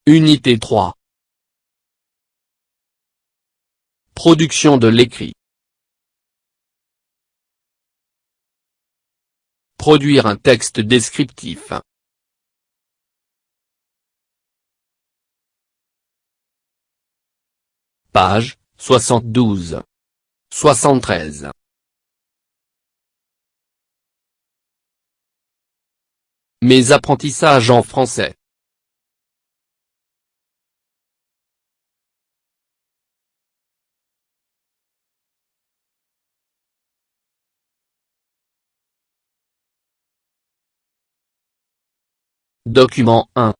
Unité 3. Production de l'écrit. Produire un texte descriptif. Page 72. 73. Mes apprentissages en français. Document 1.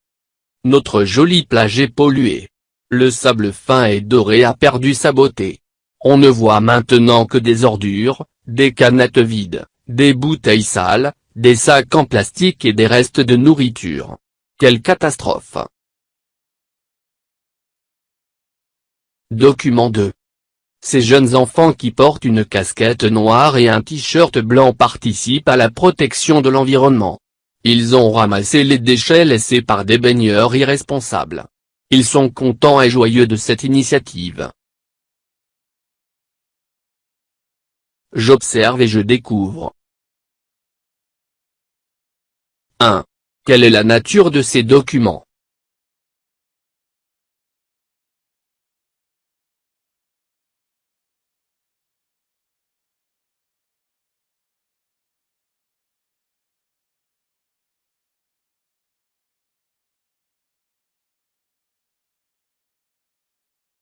Notre jolie plage est polluée. Le sable fin et doré a perdu sa beauté. On ne voit maintenant que des ordures, des canettes vides, des bouteilles sales, des sacs en plastique et des restes de nourriture. Quelle catastrophe! Document 2. Ces jeunes enfants qui portent une casquette noire et un t-shirt blanc participent à la protection de l'environnement. Ils ont ramassé les déchets laissés par des baigneurs irresponsables. Ils sont contents et joyeux de cette initiative. J'observe et je découvre. 1. Quelle est la nature de ces documents?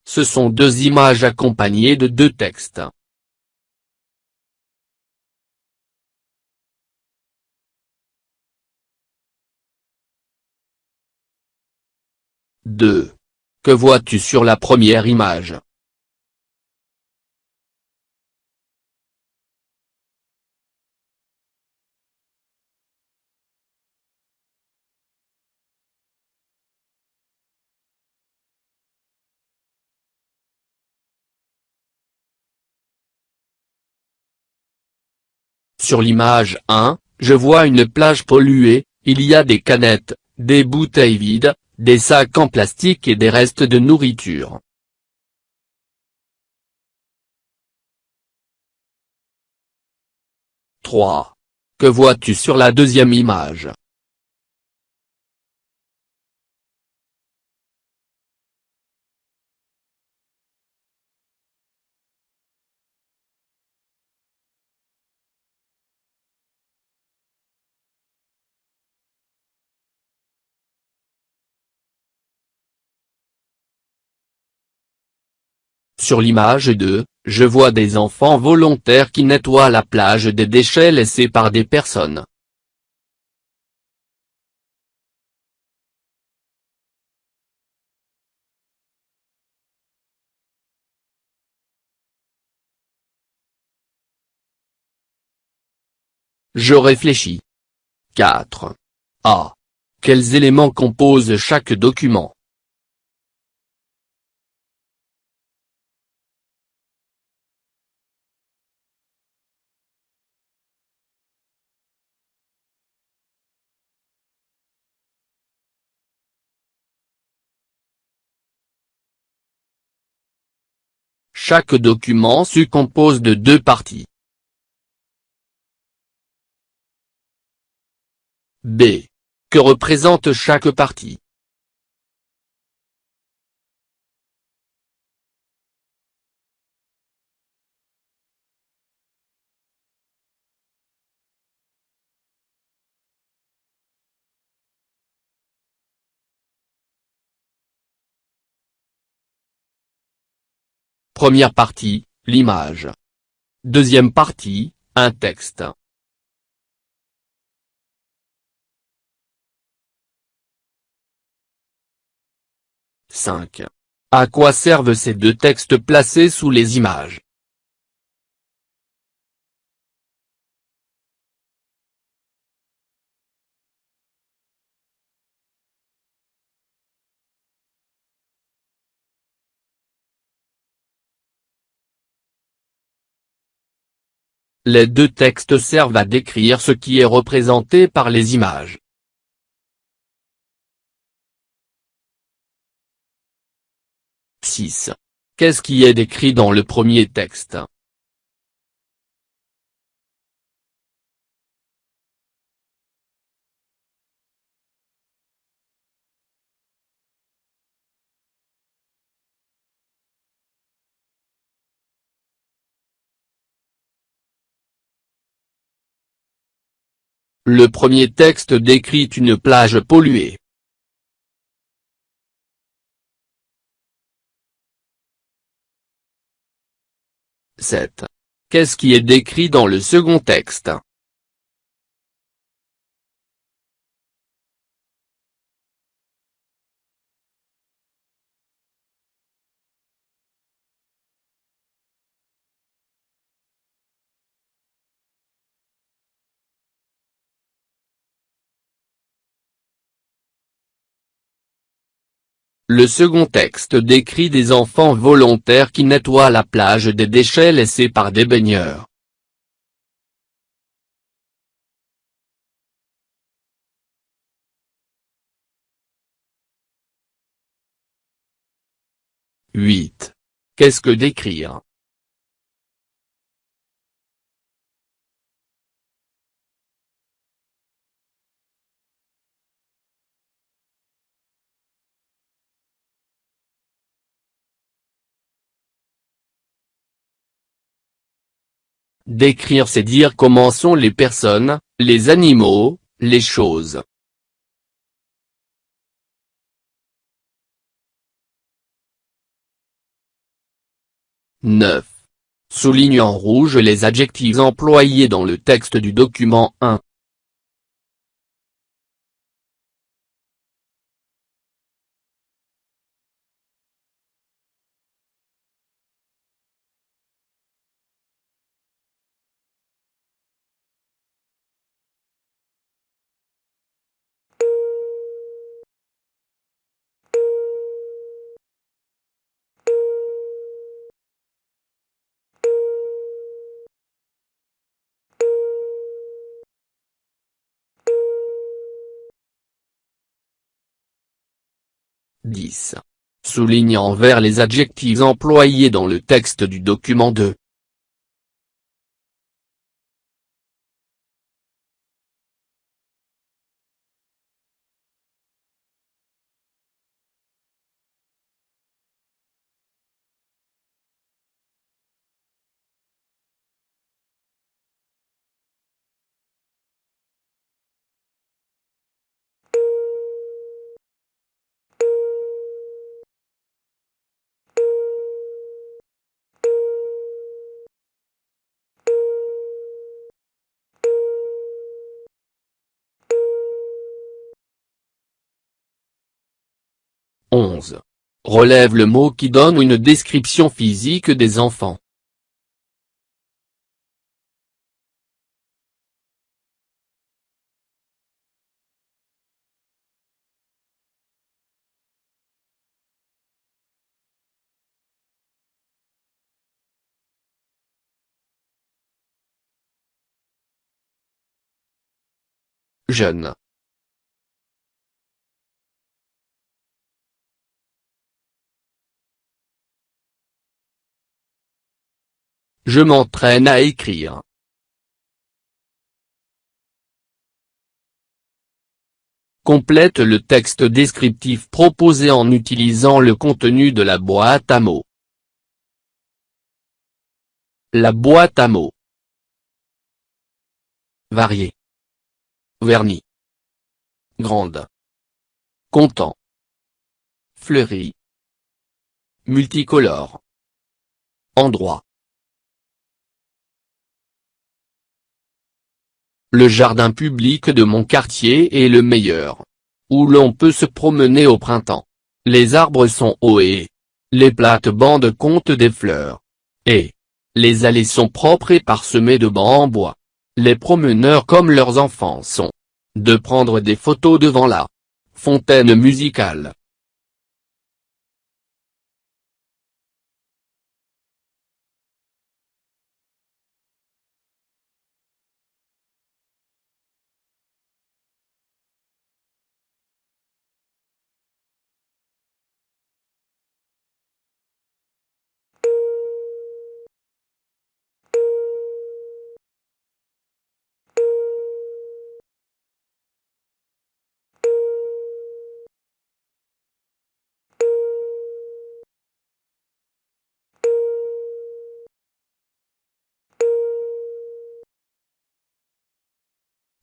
Ce sont deux images accompagnées de deux textes. Deux. Que vois-tu sur la première image? Sur l'image 1, je vois une plage polluée, il y a des canettes, des bouteilles vides, des sacs en plastique et des restes de nourriture. Trois. Que vois-tu sur la deuxième image? Sur l'image 2, je vois des enfants volontaires qui nettoient la plage des déchets laissés par des personnes. Je réfléchis. 4. A. Quels éléments composent chaque document? Chaque document se compose de deux parties. B. Que représente chaque partie? Première partie, l'image. Deuxième partie, un texte. « 5. À quoi servent ces deux textes placés sous les images? Les deux textes servent à décrire ce qui est représenté par les images. « 6. Qu'est-ce qui est décrit dans le premier texte ? Le premier texte décrit une plage polluée. 7. Qu'est-ce qui est décrit dans le second texte ? Le second texte décrit des enfants volontaires qui nettoient la plage des déchets laissés par des baigneurs. « 8. Qu'est-ce que décrire ? Décrire c'est dire comment sont les personnes, les animaux, les choses. « 9. Souligne en rouge les adjectifs employés dans le texte du document 1. « 10. Souligne en vert les adjectifs employés dans le texte du document 2. « 11. Relève le mot qui donne une description physique des enfants. Jeune. Je m'entraîne à écrire. Complète le texte descriptif proposé en utilisant le contenu de la boîte à mots. La boîte à mots. Variée. Vernis. Grande. Content. Fleuri. Multicolore. Endroit. Le jardin public de mon quartier est le meilleur. Où l'on peut se promener au printemps. Les arbres sont hauts et les plates-bandes comptent des fleurs. Et les allées sont propres et parsemées de bancs en bois. Les promeneurs comme leurs enfants sont de prendre des photos devant la fontaine musicale.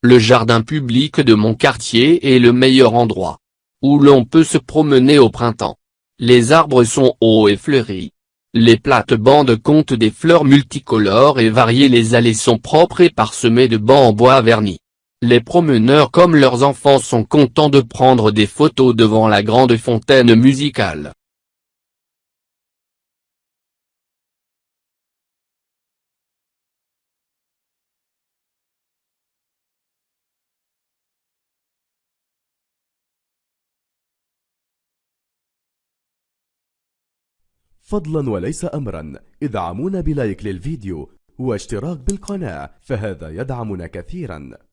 Le jardin public de mon quartier est le meilleur endroit où l'on peut se promener au printemps. Les arbres sont hauts et fleuris. Les plates-bandes comptent des fleurs multicolores et variées. Les allées sont propres et parsemées de bancs en bois verni. Les promeneurs comme leurs enfants sont contents de prendre des photos devant la grande fontaine musicale. فضلا وليس أمرا ادعمونا بلايك للفيديو واشتراك بالقناة، فهذا يدعمنا كثيرا.